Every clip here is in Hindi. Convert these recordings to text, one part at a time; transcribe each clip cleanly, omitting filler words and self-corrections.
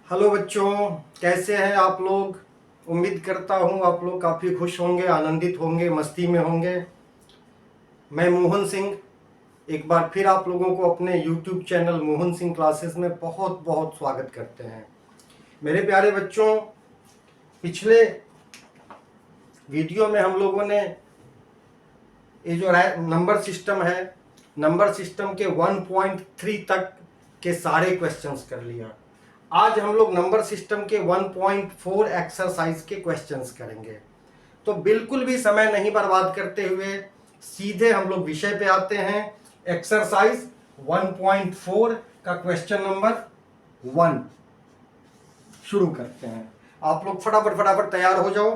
हेलो बच्चों, कैसे हैं आप लोग। उम्मीद करता हूं आप लोग काफ़ी खुश होंगे, आनंदित होंगे, मस्ती में होंगे। मैं मोहन सिंह एक बार फिर आप लोगों को अपने YouTube channel Mohan Singh classes में बहुत बहुत स्वागत करते हैं। मेरे प्यारे बच्चों, पिछले वीडियो में हम लोगों ने ये जो नंबर सिस्टम है, नंबर सिस्टम के 1.3 तक के सारे क्वेश्चंस कर लिया। आज हम लोग नंबर सिस्टम के 1.4 एक्सरसाइज के क्वेश्चंस करेंगे। तो बिल्कुल भी समय नहीं बर्बाद करते हुए सीधे हम लोग विषय पे आते हैं। एक्सरसाइज 1.4 का क्वेश्चन नंबर 1 शुरू करते हैं। आप लोग फटाफट फटाफट तैयार हो जाओ।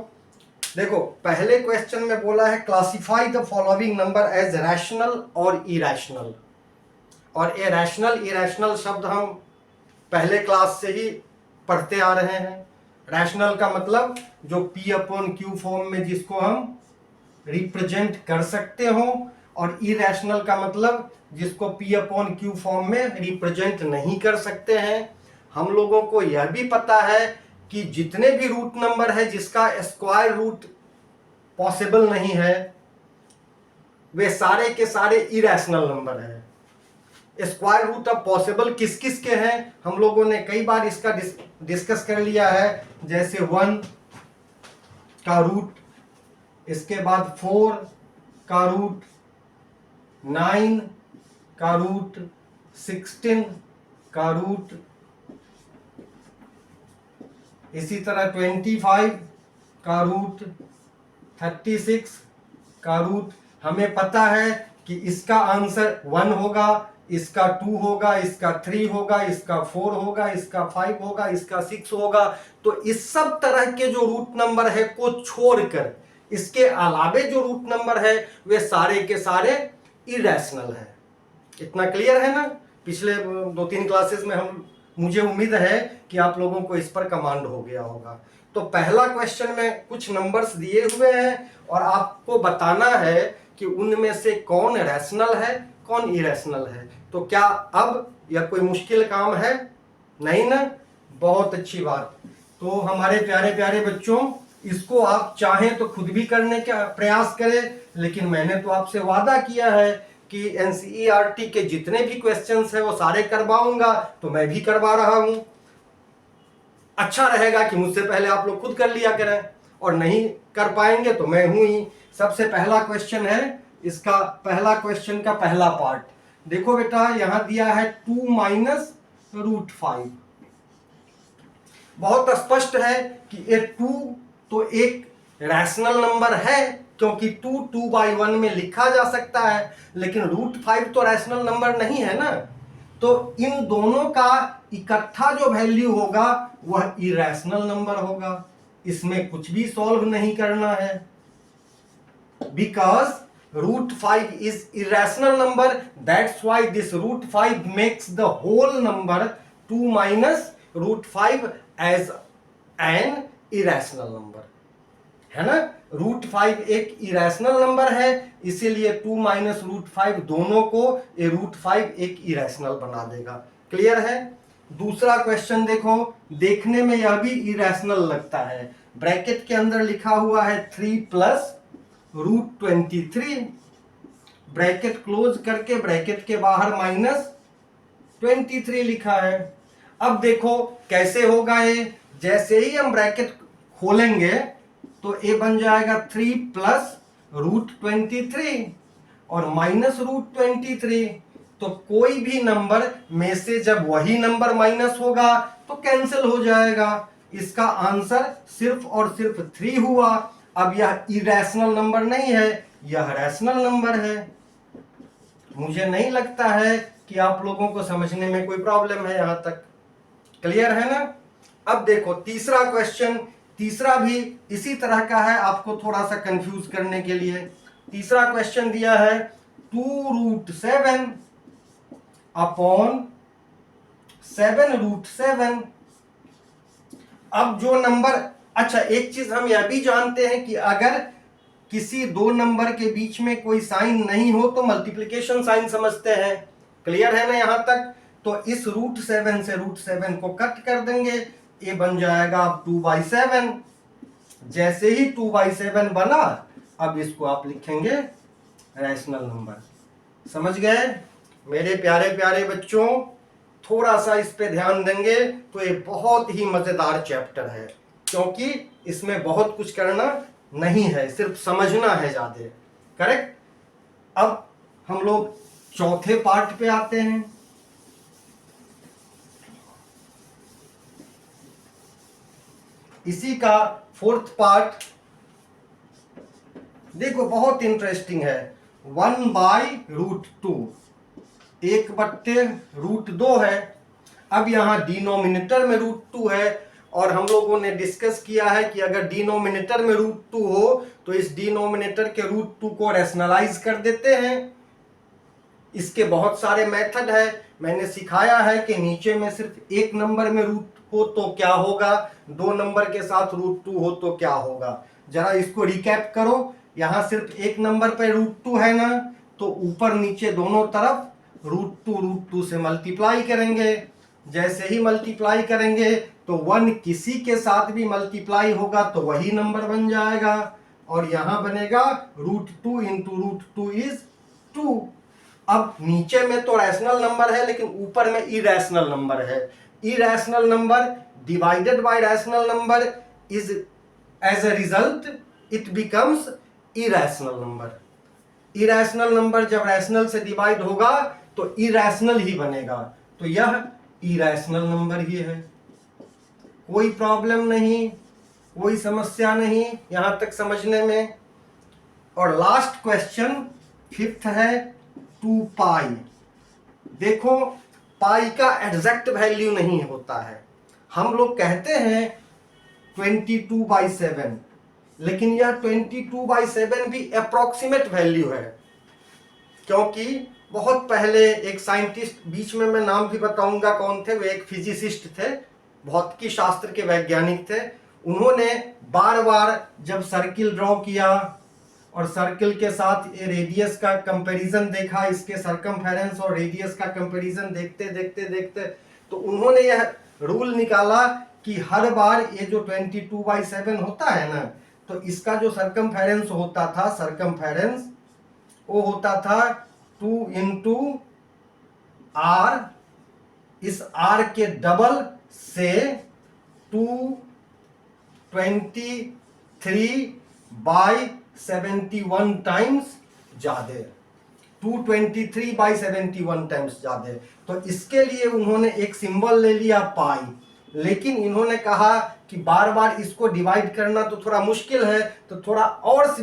देखो, पहले क्वेश्चन में बोला है classify the following number as rational और इरैशनल। और ये रैशनल इरैशनल शब्द हम पहले क्लास से ही पढ़ते आ रहे हैं। रैशनल का मतलब जो P अपॉन Q फॉर्म में जिसको हम रिप्रेजेंट कर सकते हो, और इरैशनल का मतलब जिसको P अपॉन Q फॉर्म में रिप्रेजेंट नहीं कर सकते हैं। हम लोगों को यह भी पता है कि जितने भी रूट नंबर है जिसका स्क्वायर रूट पॉसिबल नहीं है, वे सारे के सारे इरैशनल नंबर है। स्क्वायर रूट अब पॉसिबल किस किस के हैं हम लोगों ने कई बार इसका डिस्कस कर लिया है। जैसे 1 का रूट, इसके बाद 4 का रूट, 9 का रूट, 16 का रूट, इसी तरह 25 का रूट, 36 का रूट। हमें पता है कि इसका आंसर 1 होगा, इसका 2 होगा, इसका 3 होगा, इसका 4 होगा, इसका 5 होगा, इसका 6 होगा। तो इस सब तरह के जो रूट नंबर है को छोड़कर इसके अलावे जो रूट नंबर है वे सारे के सारे इरैशनल है। इतना क्लियर है ना। पिछले 2-3 क्लासेस में मुझे उम्मीद है कि आप लोगों को इस पर कमांड हो गया होगा। तो पहला क्वेश्चन में कुछ नंबर्स दिए हुए हैं और आपको बताना है कि उनमें से कौन रैशनल है कौन इरैशनल है। तो क्या अब यह कोई मुश्किल काम है? नहीं ना। बहुत अच्छी बात। तो हमारे प्यारे प्यारे बच्चों, इसको आप चाहें तो खुद भी करने का प्रयास करें, लेकिन मैंने तो आपसे वादा किया है कि एनसीईआरटी के जितने भी क्वेश्चंस हैं वो सारे करवाऊंगा, तो मैं भी करवा रहा हूं। अच्छा रहेगा कि मुझसे पहले आप लोग खुद कर लिया करें, और नहीं कर पाएंगे तो मैं हूं ही। सबसे पहला क्वेश्चन है, इसका पहला क्वेश्चन का पहला पार्ट देखो बेटा। यहां दिया है 2 माइनस रूट 5। बहुत स्पष्ट है कि ये 2 तो एक रैशनल नंबर है, क्योंकि 2/1 में लिखा जा सकता है, लेकिन रूट 5 तो रैशनल नंबर नहीं है ना। तो इन दोनों का इकट्ठा जो वैल्यू होगा वह इरैशनल नंबर होगा। इसमें कुछ भी सॉल्व नहीं करना है, because root 5 is irrational number. That's why this root 5 makes the whole number 2 minus root 5 as an irrational number, है ना। रूट 5 एक इरेशनल नंबर है, इसीलिए 2 माइनस रूट 5 दोनों को ये रूट 5 एक इरेशनल बना देगा। क्लियर है। दूसरा क्वेश्चन देखो, देखने में यह भी इरेशनल लगता है। ब्रैकेट के अंदर लिखा हुआ है 3 प्लस रूट 23, ब्रैकेट क्लोज करके ब्रैकेट के बाहर माइनस 23 लिखा है। अब देखो कैसे होगा ये। जैसे ही हम ब्रैकेट खोलेंगे तो ये बन जाएगा 3 प्लस रूट 23 और माइनस रूट 23। तो कोई भी नंबर में से जब वही नंबर माइनस होगा तो कैंसिल हो जाएगा। इसका आंसर सिर्फ और सिर्फ 3 हुआ। अब यह इरेशनल नंबर नहीं है, यह रैशनल नंबर है। मुझे नहीं लगता है कि आप लोगों को समझने में कोई प्रॉब्लम है। यहां तक क्लियर है ना। अब देखो तीसरा क्वेश्चन, तीसरा भी इसी तरह का है, आपको थोड़ा सा कंफ्यूज करने के लिए। तीसरा क्वेश्चन दिया है 2√7 अपॉन 7√7। अब जो नंबर, अच्छा एक चीज हम यह भी जानते हैं कि अगर किसी दो नंबर के बीच में कोई साइन नहीं हो तो मल्टीप्लिकेशन साइन समझते हैं। क्लियर है ना यहां तक। तो इस √7 से √7 को कट कर देंगे ये बन जाएगा अब 2/7। जैसे ही 2/7 बना, अब इसको आप लिखेंगे रैशनल नंबर। समझ गए मेरे प्यारे प्यारे बच्चों? थोड़ा सा इस पे ध्यान देंगे तो ये बहुत ही मजेदार चैप्टर है, क्योंकि इसमें बहुत कुछ करना नहीं है, सिर्फ समझना है ज्यादा। करेक्ट। अब हम लोग चौथे पार्ट पे आते हैं। इसी का फोर्थ पार्ट देखो, बहुत इंटरेस्टिंग है। 1/√2, 1/√2 है। अब यहां डिनोमिनेटर में √2 है, और हम लोगों ने डिस्कस किया है कि अगर डिनोमिनेटर में √2 हो तो इस डिनोमिनेटर के √2 को रैशनलाइज कर देते हैं। इसके बहुत सारे मेथड है। मैंने सिखाया है कि नीचे में सिर्फ एक नंबर में रूट हो तो क्या होगा, दो नंबर के साथ √2 हो तो क्या होगा। जरा इसको रिकैप करो। यहां सिर्फ एक नंबर पे √2 है ना, तो ऊपर नीचे दोनों तरफ √2 से मल्टीप्लाई करेंगे। जैसे ही मल्टीप्लाई करेंगे तो 1 किसी के साथ भी मल्टीप्लाई होगा तो वही नंबर बन जाएगा, और यहां बनेगा √2 इंटू √2 इज 2। अब नीचे में तो रैशनल नंबर है, लेकिन ऊपर में इरेशनल नंबर है। Irrational number divided by rational number is, as a result it becomes irrational number. Irrational number जब रैशनल से डिवाइड होगा तो इरेशनल ही बनेगा, तो यह इरेशनल नंबर ही है। कोई प्रॉब्लम नहीं, कोई समस्या नहीं यहां तक समझने में। और लास्ट क्वेश्चन फिफ्थ है 2π। देखो, पाई का एग्जैक्ट वैल्यू नहीं होता है। हम लोग कहते हैं 22/7, लेकिन यह 22/7 भी अप्रोक्सीमेट वैल्यू है, क्योंकि बहुत पहले एक साइंटिस्ट, बीच में मैं नाम भी बताऊंगा कौन थे, वे एक फिजिसिस्ट थे, भौतिकी शास्त्र के वैज्ञानिक थे। उन्होंने बार बार जब सर्किल ड्रॉ किया और सर्किल के साथ ये रेडियस का कंपैरिजन देखा, इसके सरकमफेरेंस और रेडियस का कंपैरिजन देखते देखते देखते तो उन्होंने यह रूल निकाला कि हर बार ये जो 22/7 होता है ना, तो इसका जो सरकमफेरेंस होता था, सरकमफेरेंस वो होता था 2 इंटू r, इस r के डबल से 223/71 टाइम्स ज्यादा, 223/71 टाइम्स ज्यादा। तो इसके लिए उन्होंने एक सिंबल ले लिया पाई, लेकिन इन्होंने कहा कि बार बार इसको डिवाइड करना तो थोड़ा मुश्किल है, तो थोड़ा और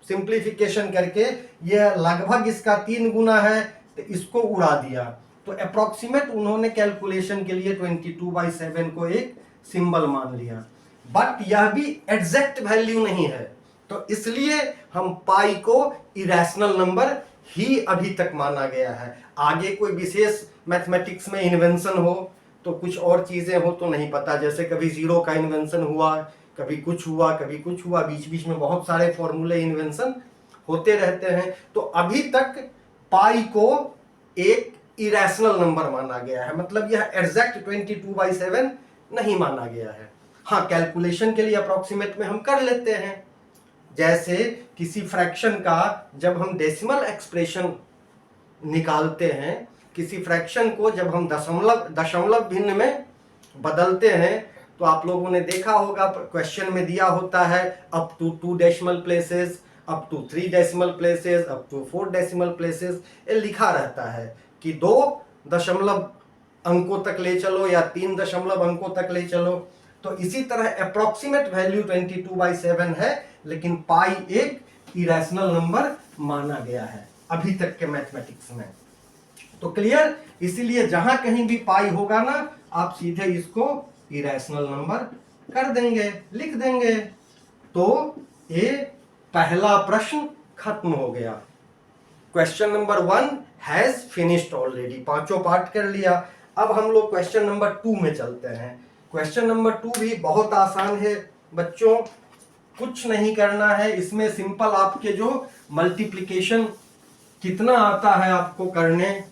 सिंप्लीफिकेशन करके यह लगभग इसका 3 गुना है, तो इसको उड़ा दिया। तो अप्रोक्सीमेट उन्होंने कैलकुलेशन के लिए 22/7 को एक सिंबल मान लिया, बट यह भी एग्जैक्ट वैल्यू नहीं है। तो इसलिए हम पाई को इरेशनल नंबर ही अभी तक माना गया है। आगे कोई विशेष मैथमेटिक्स में इन्वेंशन हो तो कुछ और चीजें हो तो नहीं पता, जैसे कभी जीरो का इन्वेंशन हुआ, कभी कुछ हुआ, कभी कुछ हुआ, बीच बीच में बहुत सारे फॉर्मूले इन्वेंशन होते रहते हैं। तो अभी तक पाई को एक इरेशनल नंबर माना गया है, मतलब यह एग्जैक्ट 22/7 नहीं माना गया है। हाँ, कैलकुलेशन के लिए अप्रोक्सीमेट में हम कर लेते हैं। जैसे किसी फ्रैक्शन का जब हम डेसिमल एक्सप्रेशन निकालते हैं, किसी फ्रैक्शन को जब हम दशमलव भिन्न में बदलते हैं, तो आप लोगों ने देखा होगा क्वेश्चन में दिया होता है up to 2 decimal places, up to 3 decimal places, up to 4 decimal places, ये लिखा रहता है कि 2 दशमलव अंकों तक ले चलो या 3 दशमलव अंकों तक ले चलो। तो इसी तरह अप्रोक्सीमेट वैल्यू 22/7 है, लेकिन पाई एक इरेशनल नंबर माना गया है अभी तक के मैथमेटिक्स में। तो क्लियर? इसीलिए जहां कहीं भी पाई होगा ना, आप सीधे इसको इरेशनल नंबर कर देंगे, लिख देंगे। तो ये पहला प्रश्न खत्म हो गया। Question number 1 has finished already, पांचों पार्ट कर लिया। अब हम लोग क्वेश्चन नंबर 2 में चलते हैं। क्वेश्चन नंबर 2 भी बहुत आसान है बच्चों, कुछ नहीं करना है इसमें। सिंपल आपके जो मल्टीप्लिकेशन कितना आता है आपको करने,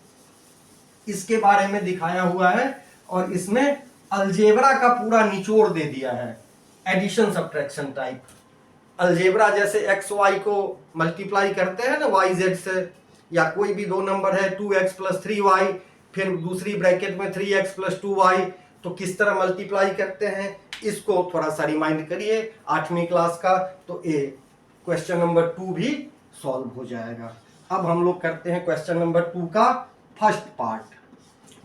इसके बारे में दिखाया हुआ है, और इसमें अलजेब्रा का पूरा निचोड़ दे दिया है, एडिशन सब्ट्रैक्शन टाइप। अलजेब्रा जैसे एक्स वाई को मल्टीप्लाई करते हैं ना वाई जेड से, या कोई भी दो नंबर है 2x + 3y, फिर दूसरी ब्रैकेट में 3x + 2y, तो किस तरह मल्टीप्लाई करते हैं, इसको थोड़ा सा रिमाइंड करिए 8वीं क्लास का, तो ए क्वेश्चन नंबर 2 भी सॉल्व हो जाएगा। अब हम लोग करते हैं क्वेश्चन नंबर 2 का फर्स्ट पार्ट।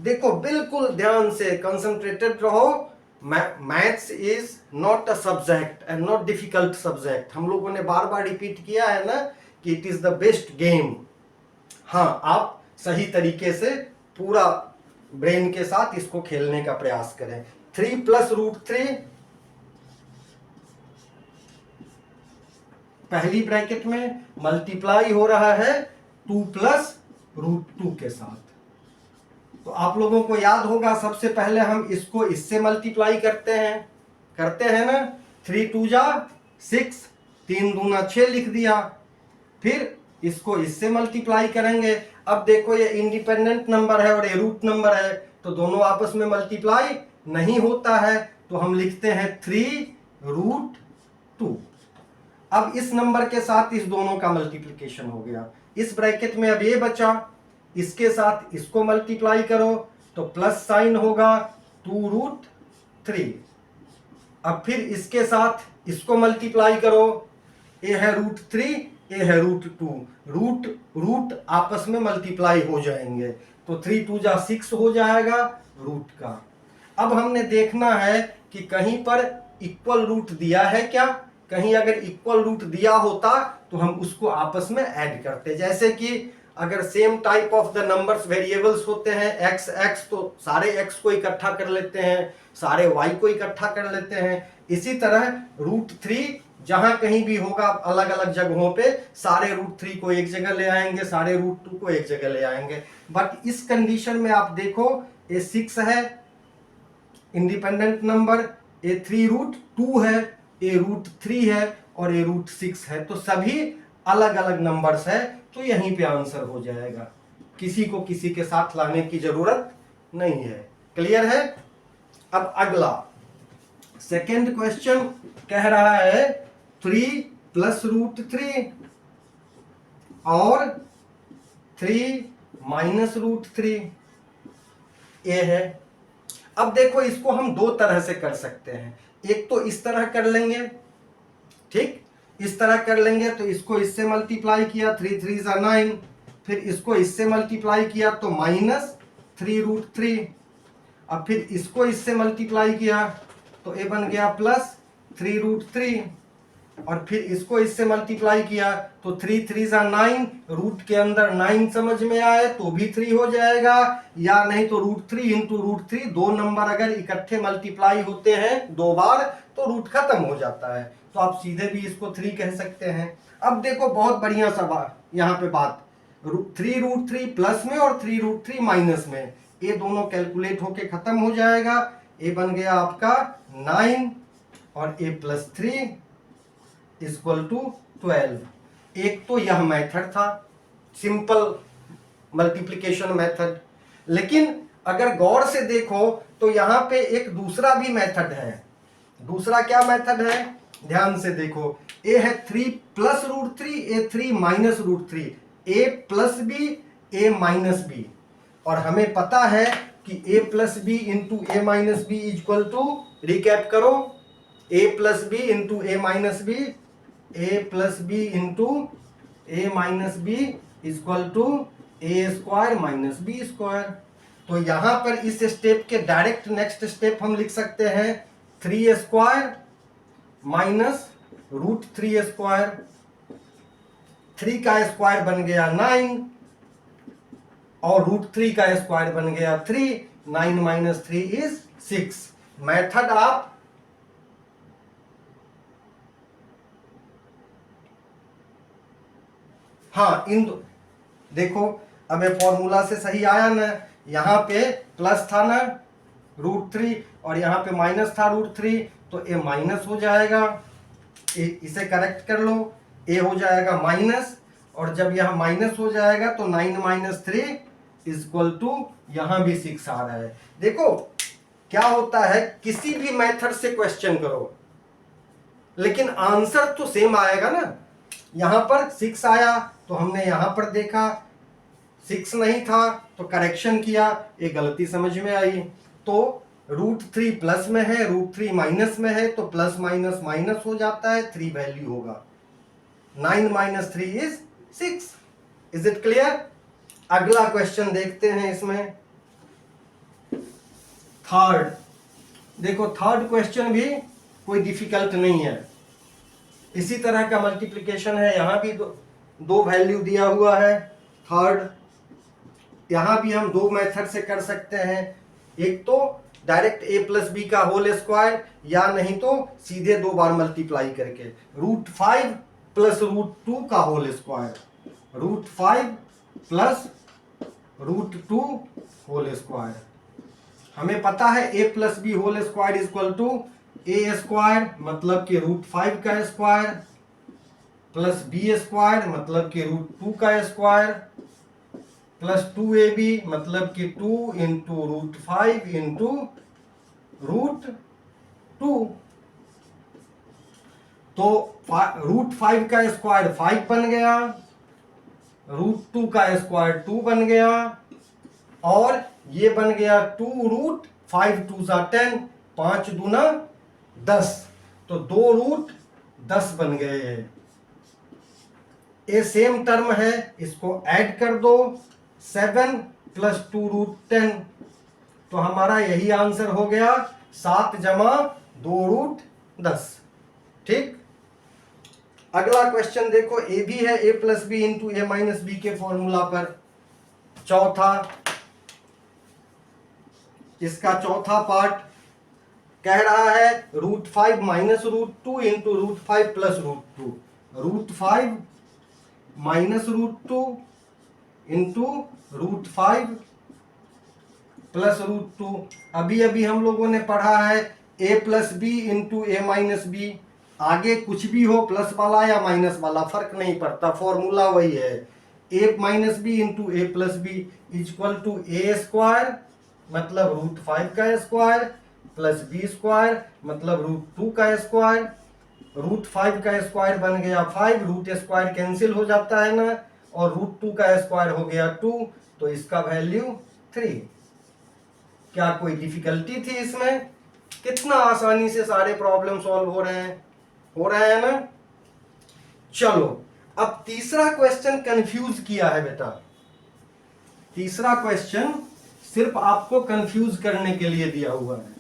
देखो बिल्कुल ध्यान से कंसंट्रेटेड रहो। Maths is not a subject and not difficult subject. हम लोगों ने बार बार रिपीट किया है ना कि it is the best game. हाँ, आप सही तरीके से पूरा ब्रेन के साथ इसको खेलने का प्रयास करें। 3 + √3 पहली ब्रैकेट में मल्टीप्लाई हो रहा है 2 + √2 के साथ। तो आप लोगों को याद होगा सबसे पहले हम इसको इससे मल्टीप्लाई करते हैं ना। 3 × 2 = 6, 3 दूना 6 लिख दिया। फिर इसको इससे मल्टीप्लाई करेंगे। अब देखो ये इंडिपेंडेंट नंबर है और ये रूट नंबर है, तो दोनों आपस में मल्टीप्लाई नहीं होता है, तो हम लिखते हैं 3√2। अब इस नंबर के साथ इस दोनों का मल्टीप्लिकेशन हो गया। इस ब्रैकेट में अब ये बचा, इसके साथ इसको मल्टीप्लाई करो तो प्लस साइन होगा 2√3। अब फिर इसके साथ इसको मल्टीप्लाई करो, ये है √3, ये है √2, रूट आपस में मल्टीप्लाई हो जाएंगे, तो 3 × 2 = 6 हो जाएगा रूट का। अब हमने देखना है कि कहीं पर इक्वल रूट दिया है क्या। कहीं अगर इक्वल रूट दिया होता तो हम उसको आपस में ऐड करते। जैसे कि अगर same type of the numbers variables होते हैं x तो सारे x को इकट्ठा कर लेते हैं, सारे y को इकट्ठा कर लेते हैं। इसी तरह √3 जहां कहीं भी होगा अलग अलग जगहों पे सारे √3 को एक जगह ले आएंगे, सारे √2 को एक जगह ले आएंगे। बट इस कंडीशन में आप देखो ये 6 है इंडिपेंडेंट नंबर, ये 3√2 है, ये √3 है और ये √6 है, तो सभी अलग अलग नंबर्स है, तो यहीं पे आंसर हो जाएगा। किसी को किसी के साथ लाने की जरूरत नहीं है। क्लियर है। अब अगला सेकेंड क्वेश्चन कह रहा है 3 + √3 और 3 - √3 ये है। अब देखो इसको हम दो तरह से कर सकते हैं। एक तो इस तरह कर लेंगे, ठीक, इस तरह कर लेंगे तो इसको इससे मल्टीप्लाई किया 3 × 3 = 9, फिर इसको इससे मल्टीप्लाई किया तो -3√3। अब फिर इसको इससे मल्टीप्लाई किया तो ये बन गया +3√3, और फिर इसको इससे मल्टीप्लाई किया तो 3 × 3 = 9, रूट के अंदर 9 समझ में आए तो भी 3 हो जाएगा, या नहीं तो √3 × √3, दो नंबर अगर इकट्ठे मल्टीप्लाई होते हैं दो बार तो रूट खत्म हो जाता है, तो आप सीधे भी इसको 3 कह सकते हैं। अब देखो बहुत बढ़िया सवाल यहाँ पे बात, 3√3 प्लस में और 3√3 माइनस में, ये दोनों कैलकुलेट होके खत्म हो जाएगा। ये बन गया आपका 9 और a + 3 = 12। एक तो यह मेथड था सिंपल मल्टीप्लिकेशन मेथड, लेकिन अगर गौर से देखो तो यहाँ पे एक दूसरा भी मेथड है। दूसरा क्या मेथड है, ध्यान से देखो, a है 3 + √3, a 3 - √3, a + b a - b, और हमें पता है कि a + b × a - b = recap करो, a + b × a - b, a + b × a - b = a² - b²। तो यहां पर इस स्टेप के डायरेक्ट नेक्स्ट स्टेप हम लिख सकते हैं 3² - √3²। 3 का स्क्वायर बन गया 9 और √3 का स्क्वायर बन गया 3, 9 - 3 = 6। मेथड आप हाँ देखो अब ये फॉर्मूला से सही आया ना, यहाँ पे प्लस था ना √3 और यहाँ पे माइनस था √3, तो ये माइनस हो जाएगा, इसे करेक्ट कर लो, ए हो जाएगा माइनस, और जब यह माइनस हो जाएगा तो 9 - 3 = यहाँ भी 6 आ रहा है। देखो क्या होता है, किसी भी मेथड से क्वेश्चन करो लेकिन आंसर तो सेम आएगा ना। यहां पर 6 आया तो हमने यहां पर देखा 6 नहीं था तो करेक्शन किया, ये गलती समझ में आई। तो √3 प्लस में है, √3 माइनस में है, तो प्लस माइनस माइनस हो जाता है, 3 वैल्यू होगा। 9 - 3 इज 6। Is it clear? अगला क्वेश्चन देखते हैं इसमें, थर्ड। देखो थर्ड क्वेश्चन भी कोई डिफिकल्ट नहीं है, इसी तरह का मल्टीप्लिकेशन है, यहां भी दो वैल्यू दिया हुआ है। थर्ड, यहां भी हम दो मेथड से कर सकते हैं, एक तो डायरेक्ट a प्लस बी का होल स्क्वायर, या नहीं तो सीधे दो बार मल्टीप्लाई करके √5 प्लस √2 का whole square, √5 plus √2 whole square. हमें पता है a plus B whole square equal to a square मतलब कि √5 का स्क्वायर प्लस b स्क्वायर मतलब कि √2 का स्क्वायर प्लस 2ab मतलब कि 2 इंटू √5 इंटू √2। तो √5 का स्क्वायर 5 बन गया, √2 का स्क्वायर 2 बन गया, और ये बन गया 2√5 2 10, 5 दूना 10, तो 2√10 बन गए। ये सेम टर्म है, इसको ऐड कर दो, 7 प्लस 2√10, तो हमारा यही आंसर हो गया, 7 जमा 2√10। ठीक, अगला क्वेश्चन देखो, ए भी है a plus B into A minus B के फॉर्मूला पर। चौथा, इसका चौथा पार्ट कह रहा है √5 minus √2 into √5 plus √2, √5 minus √2 into √5 plus √2। अभी अभी हम लोगों ने पढ़ा है a plus B into A minus B, आगे कुछ भी हो प्लस वाला या माइनस वाला फर्क नहीं पड़ता, फॉर्मूला वही है, a minus B into A plus B equal to A square मतलब √5 का स्क्वायर प्लस बी स्क्वायर मतलब √2 का स्क्वायर। √5 का स्क्वायर बन गया 5, रूट स्क्वायर कैंसिल हो जाता है ना, और √2 का स्क्वायर हो गया 2, तो इसका वैल्यू 3। क्या कोई डिफिकल्टी थी इसमें? कितना आसानी से सारे प्रॉब्लम सॉल्व हो रहे हैं ना। चलो अब तीसरा क्वेश्चन कंफ्यूज किया है बेटा, तीसरा क्वेश्चन सिर्फ आपको कंफ्यूज करने के लिए दिया हुआ है,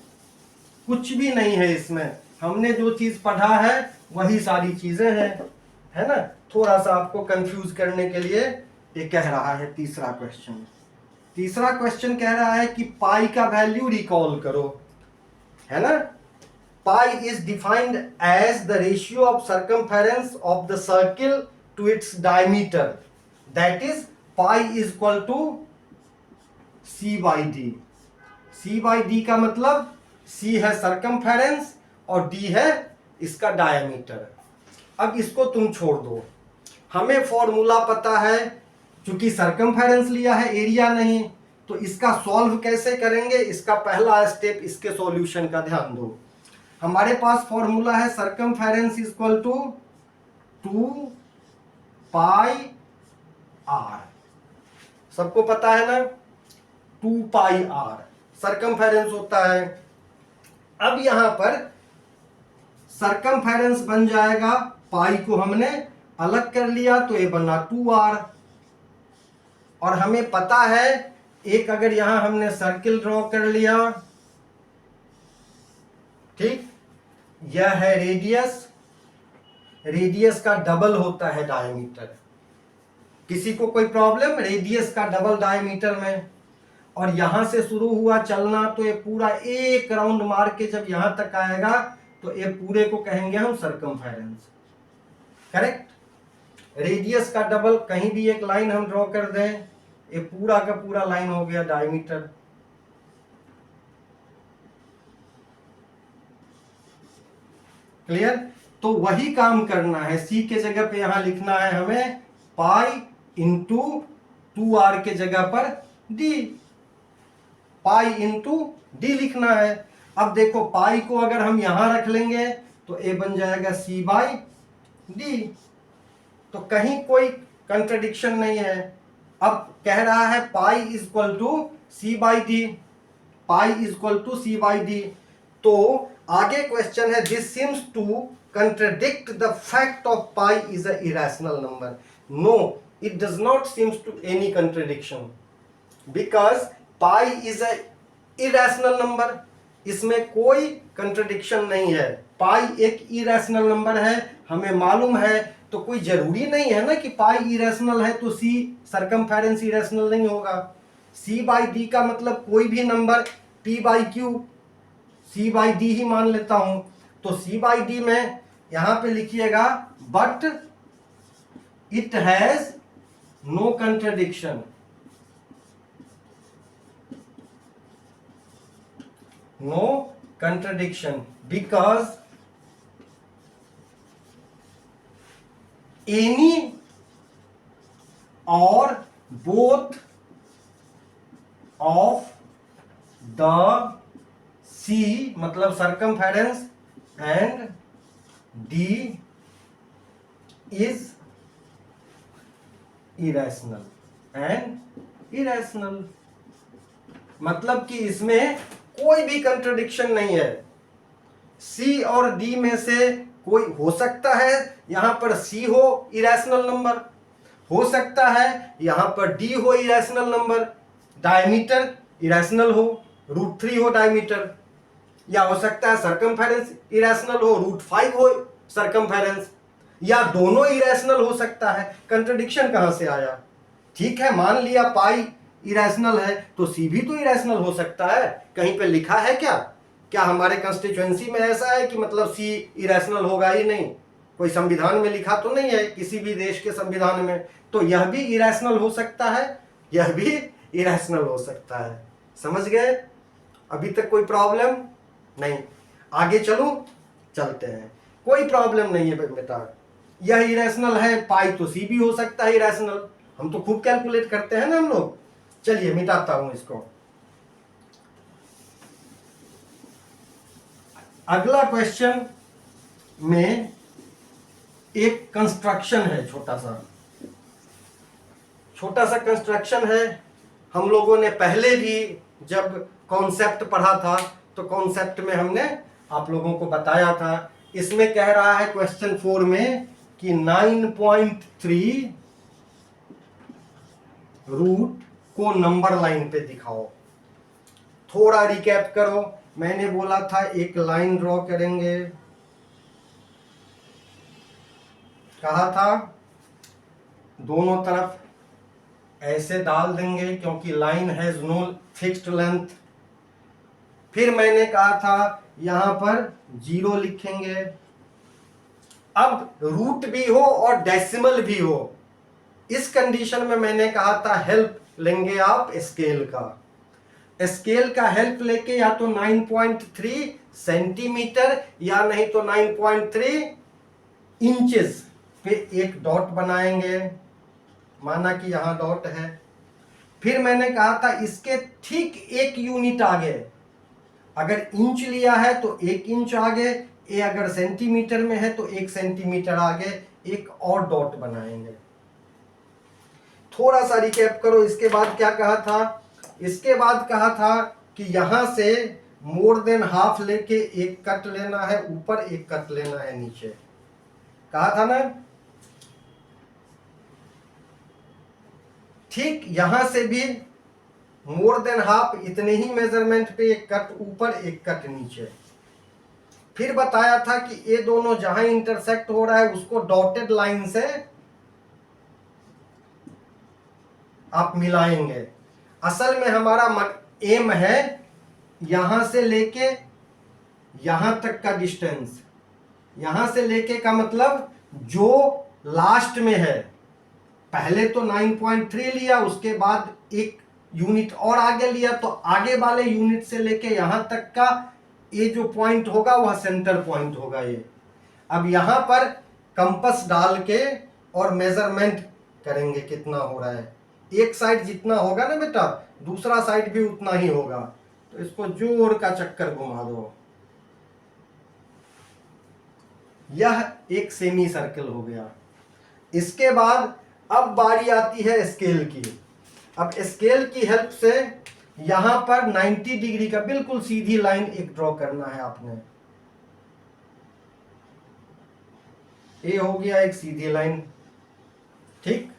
कुछ भी नहीं है इसमें, हमने जो चीज पढ़ा है वही सारी चीजें हैं, है ना, थोड़ा सा आपको कंफ्यूज करने के लिए ये कह रहा है तीसरा क्वेश्चन। तीसरा क्वेश्चन कह रहा है कि पाई का वैल्यू रिकॉल करो, है ना। Pi is defined as the ratio of circumference of the circle to its diameter, that is pi is equal to c/d। c/d का मतलब c है सर्कमफेरेंस और d है इसका डायमीटर। अब इसको तुम छोड़ दो, हमें फॉर्मूला पता है, चूंकि सर्कमफेरेंस लिया है एरिया नहीं, तो इसका सॉल्व कैसे करेंगे, इसका पहला स्टेप इसके सॉल्यूशन का ध्यान दो। हमारे पास फॉर्मूला है सर्कमफेरेंस इक्वल टू 2πr, सबको पता है ना, 2πr सर्कमफेरेंस होता है। अब यहां पर सर्कमफेरेंस बन जाएगा, पाई को हमने अलग कर लिया तो ये बना 2r, और हमें पता है एक अगर यहां हमने सर्किल ड्रॉ कर लिया, ठीक, यह है रेडियस, रेडियस का डबल होता है डायमीटर। किसी को कोई प्रॉब्लम रेडियस का डबल डायमीटर में, और यहां से शुरू हुआ चलना तो ये पूरा एक राउंड मार के जब यहां तक आएगा तो ये पूरे को कहेंगे हम सर्कमफेरेंस, करेक्ट। रेडियस का डबल, कहीं भी एक लाइन हम ड्रॉ कर दें, ये पूरा का पूरा लाइन हो गया डायमीटर। क्लियर? तो वही काम करना है, सी के जगह पे यहां लिखना है हमें पाई इंटू 2r के जगह पर d। पाई इंटू डी लिखना है। अब देखो पाई को अगर हम यहां रख लेंगे तो ए बन जाएगा सी बाई डी, तो कहीं कोई कंट्रडिक्शन नहीं है। अब कह रहा है pi is equal to C by D, pi is equal to C by D. तो आगे क्वेश्चन है, this seems to contradict the fact of pi is a irrational number. No, it does not seems to any contradiction because pi is a irrational number. इसमें कोई कंट्रडिक्शन नहीं है। पाई एक इरेशनल नंबर है, हमें मालूम है, तो कोई जरूरी नहीं है ना कि पाई इरेशनल है तो सी सरकमफेरेंस इरेशनल नहीं होगा। सी बाई डी का मतलब कोई भी number P by Q C by D ही मान लेता हूं। तो सी बाई डी में यहां पे लिखिएगा but it has no contradiction, no contradiction because any or both of the C मतलब circumference and D is irrational and irrational, मतलब कि इसमें कोई भी कंट्रडिक्शन नहीं है। सी और डी में से कोई हो सकता है यहां पर सी हो इरेशनल नंबर, हो सकता है यहां पर डी हो इरेशनल नंबर, डायमीटर इरेशनल हो, √3 हो डायमीटर, या हो सकता है सरकमफेरेंस इरेशनल हो, √5 हो सरकमफेरेंस, या दोनों इरेशनल हो सकता है। कंट्रडिक्शन कहां से आया? ठीक है, मान लिया पाई इरेशनल है तो सी भी तो इरेशनल हो सकता है। कहीं पे लिखा है क्या? क्या हमारे कंस्टिट्यूएंसी में ऐसा है कि मतलब सी इरेशनल होगा ही नहीं? कोई संविधान में लिखा तो नहीं है किसी भी देश के संविधान में। तो यह भी इरेशनल हो सकता है, यह भी इरेशनल हो सकता है। समझ गए? अभी तक कोई प्रॉब्लम नहीं? आगे चलूं? चलते हैं, कोई प्रॉब्लम नहीं है बेटा। यह इरेशनल है, पाई तो सी भी हो सकता है इरेशनल, हम तो खूब कैलकुलेट करते हैं ना हम लोग। चलिए मिटाता हूं इसको। अगला क्वेश्चन में एक कंस्ट्रक्शन है, छोटा सा कंस्ट्रक्शन है। हम लोगों ने पहले भी जब कॉन्सेप्ट पढ़ा था तो कॉन्सेप्ट में हमने आप लोगों को बताया था। इसमें कह रहा है क्वेश्चन 4 में कि 9.3 रूट को नंबर लाइन पे दिखाओ। थोड़ा रिकैप करो, मैंने बोला था एक लाइन ड्रॉ करेंगे, कहा था दोनों तरफ ऐसे डाल देंगे क्योंकि line has no fixed length. फिर मैंने कहा था यहां पर 0 लिखेंगे। अब रूट भी हो और डेसिमल भी हो, इस कंडीशन में मैंने कहा था हेल्प लेंगे आप स्केल का। स्केल का हेल्प लेके या तो 9.3 सेंटीमीटर या नहीं तो 9.3 इंचेस पे एक डॉट बनाएंगे, माना कि यहां डॉट है। फिर मैंने कहा था इसके ठीक 1 यूनिट आगे, अगर इंच लिया है तो 1 इंच आगे, ये अगर सेंटीमीटर में है तो 1 सेंटीमीटर आगे एक और डॉट बनाएंगे। थोड़ा सा रिकैप करो, इसके बाद क्या कहा था? इसके बाद कहा था कि यहां से मोर देन हाफ लेके एक कट लेना है ऊपर, एक कट लेना है नीचे, कहा था ना। ठीक यहां से भी मोर देन हाफ इतने ही मेजरमेंट पे एक कट ऊपर एक कट नीचे। फिर बताया था कि ये दोनों जहां इंटरसेक्ट हो रहा है उसको डॉटेड लाइन से आप मिलाएंगे। असल में हमारा एम है यहां से लेके यहां तक का डिस्टेंस, यहां से लेके का मतलब जो लास्ट में है। पहले तो 9.3 लिया, उसके बाद 1 यूनिट और आगे लिया, तो आगे वाले यूनिट से लेके यहां तक का ये जो पॉइंट होगा वह सेंटर पॉइंट होगा ये। अब यहां पर कंपास डाल के और मेजरमेंट करेंगे कितना हो रहा है। एक साइड जितना होगा ना बेटा दूसरा साइड भी उतना ही होगा। तो इसको जोर का चक्कर घुमा दो, यह एक सेमी सर्कल हो गया। इसके बाद अब बारी आती है स्केल की। अब स्केल की हेल्प से यहां पर 90 डिग्री का बिल्कुल सीधी लाइन एक ड्रॉ करना है आपने। ये हो गया एक सीधी लाइन, ठीक।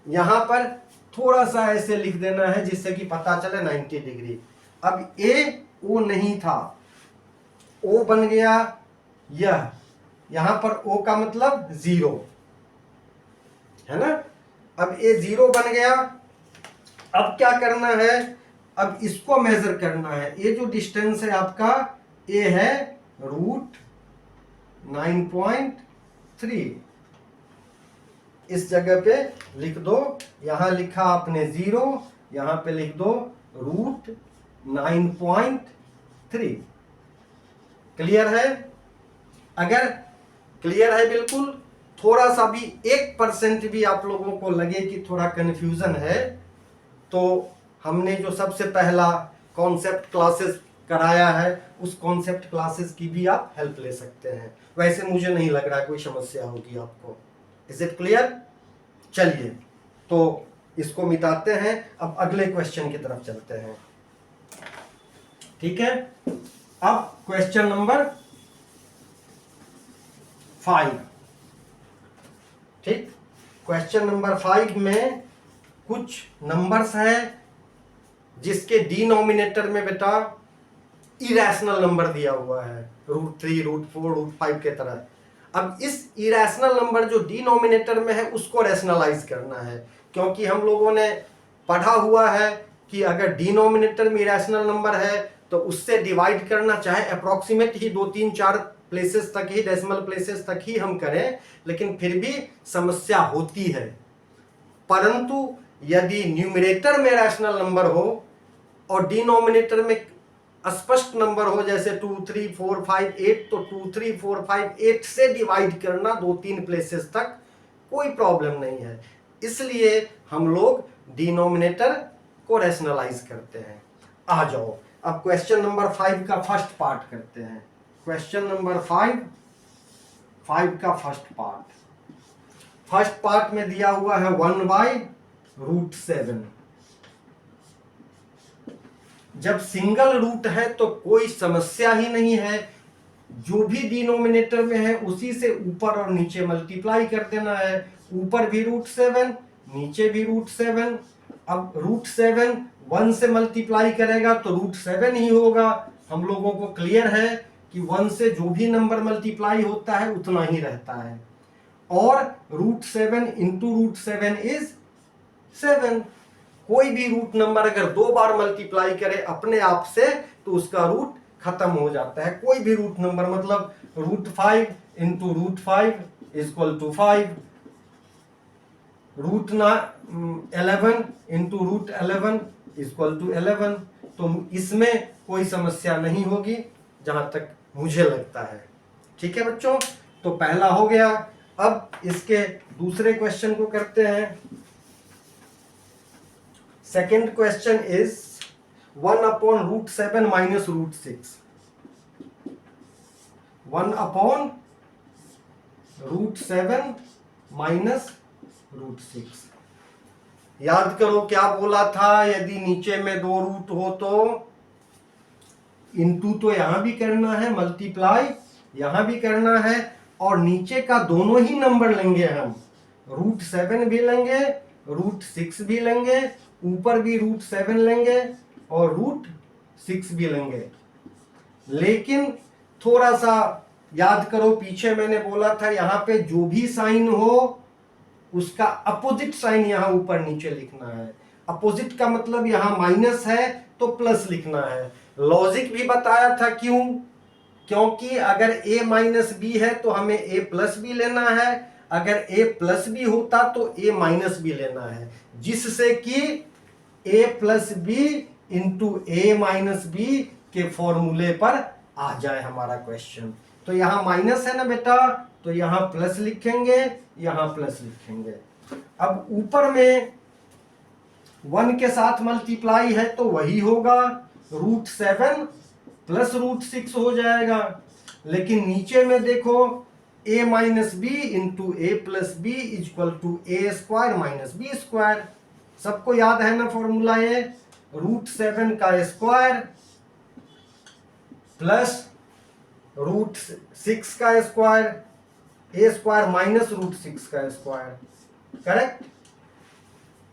यहां पर थोड़ा सा ऐसे लिख देना है जिससे कि पता चले 90 डिग्री। अब ए ओ नहीं था, ओ बन गया यह, यहां पर ओ का मतलब 0 है ना। अब ए 0 बन गया। अब क्या करना है, अब इसको मेजर करना है। ये जो डिस्टेंस है आपका ए है √9.3। इस जगह पे लिख दो, यहां लिखा आपने 0, यहां पे लिख दो √9.3। क्लियर है? अगर क्लियर है बिल्कुल, थोड़ा सा भी 1% भी आप लोगों को लगे कि थोड़ा कंफ्यूजन है, तो हमने जो सबसे पहला कॉन्सेप्ट क्लासेस कराया है उस कॉन्सेप्ट क्लासेस की भी आप हेल्प ले सकते हैं। वैसे मुझे नहीं लग रहा है कोई समस्या होगी आपको। Is it clear? चलिए तो इसको मिटाते हैं, अब अगले क्वेश्चन की तरफ चलते हैं। ठीक है, अब क्वेश्चन नंबर 5। ठीक, क्वेश्चन नंबर 5 में कुछ नंबर्स हैं जिसके डिनोमिनेटर में बेटा इरेशनल नंबर दिया हुआ है, √3, √4, √5 के तरह। अब इस इरेशनल नंबर जो डिनोमिनेटर में है उसको रैशनलाइज करना है, क्योंकि हम लोगों ने पढ़ा हुआ है कि अगर डिनोमिनेटर में इरेशनल नंबर है तो उससे डिवाइड करना, चाहे अप्रोक्सीमेट ही 2, 3, 4 प्लेसेस तक ही, डेसिमल प्लेसेस तक ही हम करें, लेकिन फिर भी समस्या होती है। परंतु यदि न्यूमरेटर में रैशनल नंबर हो और डिनोमिनेटर में स्पष्ट नंबर हो, जैसे 2, 3, 4, 5, 8, तो 2, 3, 4, 5, 8 से डिवाइड करना 2, 3 प्लेसेस तक कोई प्रॉब्लम नहीं है। इसलिए हम लोग डिनोमिनेटर को रैशनलाइज करते हैं। आ जाओ अब क्वेश्चन नंबर 5 का फर्स्ट पार्ट करते हैं। क्वेश्चन नंबर 5 का फर्स्ट पार्ट में दिया हुआ है 1/√7। जब सिंगल रूट है तो कोई समस्या ही नहीं है, जो भी डिनोमिनेटर में है उसी से ऊपर और नीचे मल्टीप्लाई कर देना है। ऊपर भी √7, नीचे भी √7। अब √7 1 से मल्टीप्लाई करेगा तो √7 ही होगा। हम लोगों को क्लियर है कि 1 से जो भी नंबर मल्टीप्लाई होता है उतना ही रहता है, और √7 इंटू √7 इज 7। कोई भी रूट नंबर अगर 2 बार मल्टीप्लाई करे अपने आप से तो उसका रूट खत्म हो जाता है। कोई भी रूट नंबर, मतलब √5 into √5 equal to 5, √11 into √11 equal to 11। तो इसमें कोई समस्या नहीं होगी जहां तक मुझे लगता है। ठीक है बच्चों, तो पहला हो गया। अब इसके दूसरे क्वेश्चन को करते हैं। Second question is 1/√7 minus √6। 1/√7 minus √6। याद करो क्या बोला था, यदि नीचे में 2 रूट हो तो इंटू तो यहां भी करना है, मल्टीप्लाई यहां भी करना है, और नीचे का दोनों ही नंबर लेंगे हम। √7 भी लेंगे, √6 भी लेंगे, ऊपर भी √7 लेंगे और √6 भी लेंगे। लेकिन थोड़ा सा याद करो, पीछे मैंने बोला था यहां पे जो भी साइन हो उसका अपोजिट साइन यहां ऊपर नीचे लिखना है। अपोजिट का मतलब यहां माइनस है तो प्लस लिखना है। लॉजिक भी बताया था, क्यों? क्योंकि अगर a माइनस बी है तो हमें a प्लस बी लेना है, अगर a प्लस बी होता तो a माइनस बी लेना है, जिससे कि a plus B into a minus B के फॉर्मूले पर आ जाए हमारा क्वेश्चन। तो यहां माइनस है ना बेटा, तो यहां प्लस लिखेंगे, यहां प्लस लिखेंगे। अब ऊपर में 1 के साथ मल्टीप्लाई है तो वही होगा, √7 प्लस √6 हो जाएगा। लेकिन नीचे में देखो a minus B into A plus B equal to A square minus B square. सबको याद है ना फॉर्मूला ये, √7 का स्क्वायर प्लस √6 का स्क्वायर, ए स्क्वायर माइनस √6 का स्क्वायर, करेक्ट।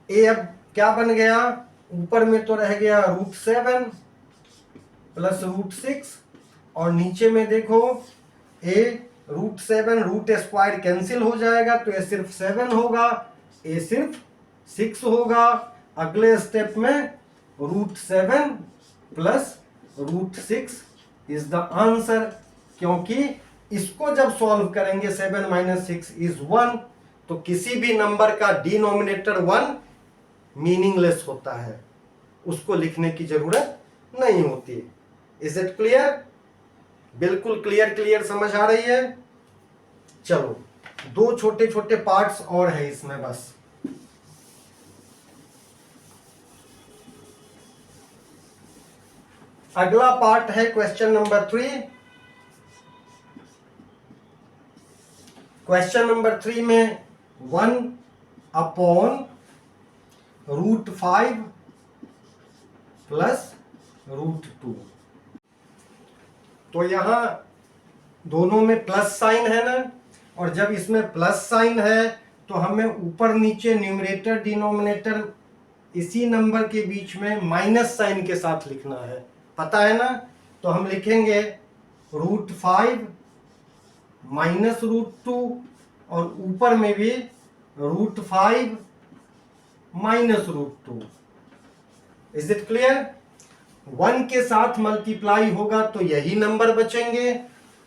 ए अब क्या बन गया, ऊपर में तो रह गया √7 प्लस √6 और नीचे में देखो ए √7 रूट स्क्वायर कैंसिल हो जाएगा तो ये सिर्फ 7 होगा, ए सिर्फ 6 होगा। अगले स्टेप में √7 प्लस √6 इज द आंसर, क्योंकि इसको जब सॉल्व करेंगे 7 माइनस 6 इज 1, तो किसी भी नंबर का डिनोमिनेटर 1 मीनिंगलेस होता है, उसको लिखने की जरूरत नहीं होती। Is it clear? बिल्कुल क्लियर समझ आ रही है। चलो 2 छोटे छोटे पार्ट्स और है इसमें बस। अगला पार्ट है क्वेश्चन नंबर 3। क्वेश्चन नंबर 3 में 1/√5 प्लस √2। तो यहां दोनों में प्लस साइन है ना, और जब इसमें प्लस साइन है तो हमें ऊपर नीचे न्यूमरेटर डिनोमिनेटर इसी नंबर के बीच में माइनस साइन के साथ लिखना है, पता है ना। तो हम लिखेंगे √5 माइनस √2 और ऊपर में भी √5 माइनस √2। Is it clear? 1 के साथ मल्टीप्लाई होगा तो यही नंबर बचेंगे,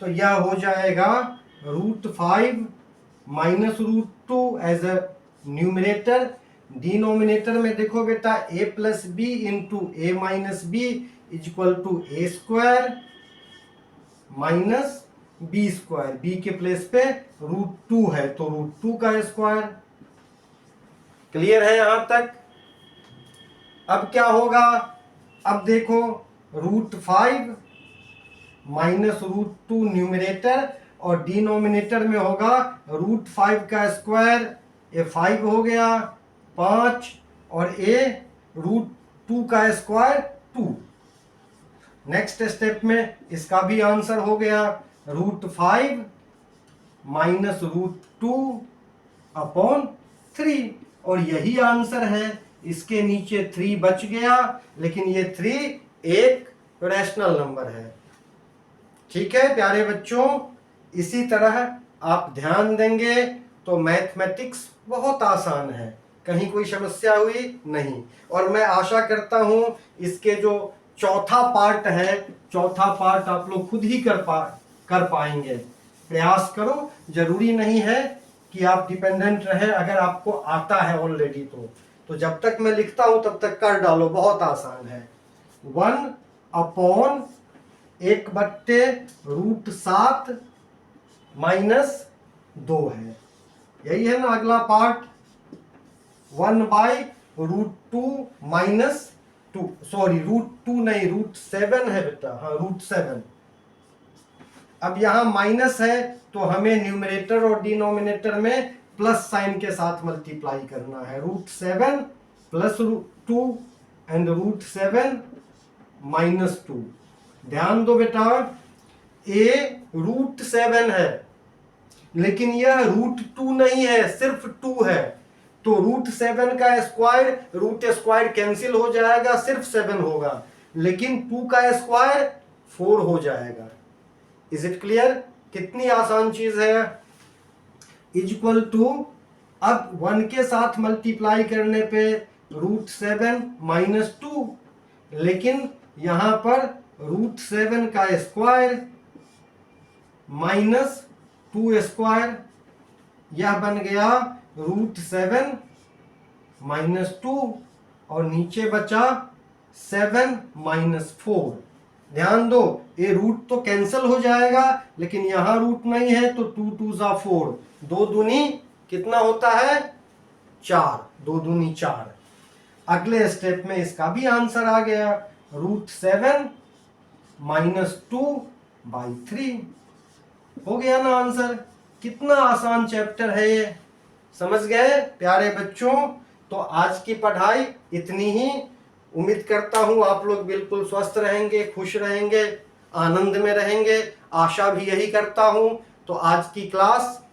तो यह हो जाएगा √5 minus √2 as a numerator. Denominator में देखो बेटा a plus B into A minus B equal to A square minus B square, B के प्लेस पे √2 है तो √2 का स्क्वायर। क्लियर है यहां तक? अब क्या होगा, अब देखो √5 माइनस √2 न्यूमरेटर और डिनोमिनेटर में होगा √5 का स्क्वायर, ये 5 हो गया 5 और ए √2 का स्क्वायर 2। नेक्स्ट स्टेप में इसका भी आंसर हो गया √5 माइनस √2/3 और यही आंसर है। इसके नीचे 3 बच गया, लेकिन ये 3 एक रैशनल नंबर है। ठीक है प्यारे बच्चों, इसी तरह आप ध्यान देंगे तो मैथमेटिक्स बहुत आसान है, कहीं कोई समस्या हुई नहीं। और मैं आशा करता हूं इसके जो चौथा पार्ट है, चौथा पार्ट आप लोग खुद ही कर पाएंगे। प्रयास करो, जरूरी नहीं है कि आप डिपेंडेंट रहे, अगर आपको आता है ऑलरेडी तो जब तक मैं लिखता हूं तब तक कर डालो, बहुत आसान है। 1/1/√7 माइनस 2 है, यही है ना अगला पार्ट। 1/√2 माइनस 2, सॉरी √2 नहीं √7 है बेटा, हाँ √7। अब यहां माइनस है तो हमें न्यूमरेटर और डिनोमिनेटर में प्लस साइन के साथ मल्टीप्लाई करना है। √7 प्लस 2 एंड √7 माइनस 2। ध्यान दो बेटा, ए √7 है लेकिन यह √2 नहीं है, सिर्फ 2 है, तो √7 का स्क्वायर रूट स्क्वायर कैंसिल हो जाएगा, सिर्फ 7 होगा, लेकिन 2 का स्क्वायर 4 हो जाएगा। Is it clear? कितनी आसान चीज है। इक्वल टू, अब 1 के साथ मल्टीप्लाई करने पे √7 माइनस 2, लेकिन यहां पर √7 का स्क्वायर माइनस 2 स्क्वायर, यह बन गया √7 माइनस 2 और नीचे बचा 7 माइनस 4। ध्यान दो, ये रूट तो कैंसिल हो जाएगा, लेकिन यहां रूट नहीं है तो 2 2 4, 2 दूनी कितना होता है 4, 2 दूनी 4। अगले स्टेप में इसका भी आंसर आ गया, √7 - 2/3 हो गया ना आंसर। कितना आसान चैप्टर है ये, समझ गए प्यारे बच्चों। तो आज की पढ़ाई इतनी ही। उम्मीद करता हूं आप लोग बिल्कुल स्वस्थ रहेंगे, खुश रहेंगे, आनंद में रहेंगे, आशा भी यही करता हूं। तो आज की क्लास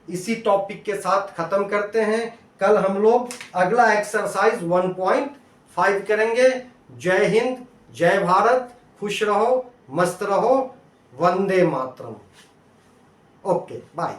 इसी टॉपिक के साथ खत्म करते हैं। कल हम लोग अगला एक्सरसाइज 1.5 करेंगे। जय हिंद, जय भारत, खुश रहो, मस्त रहो, वंदे मातरम। Okay bye.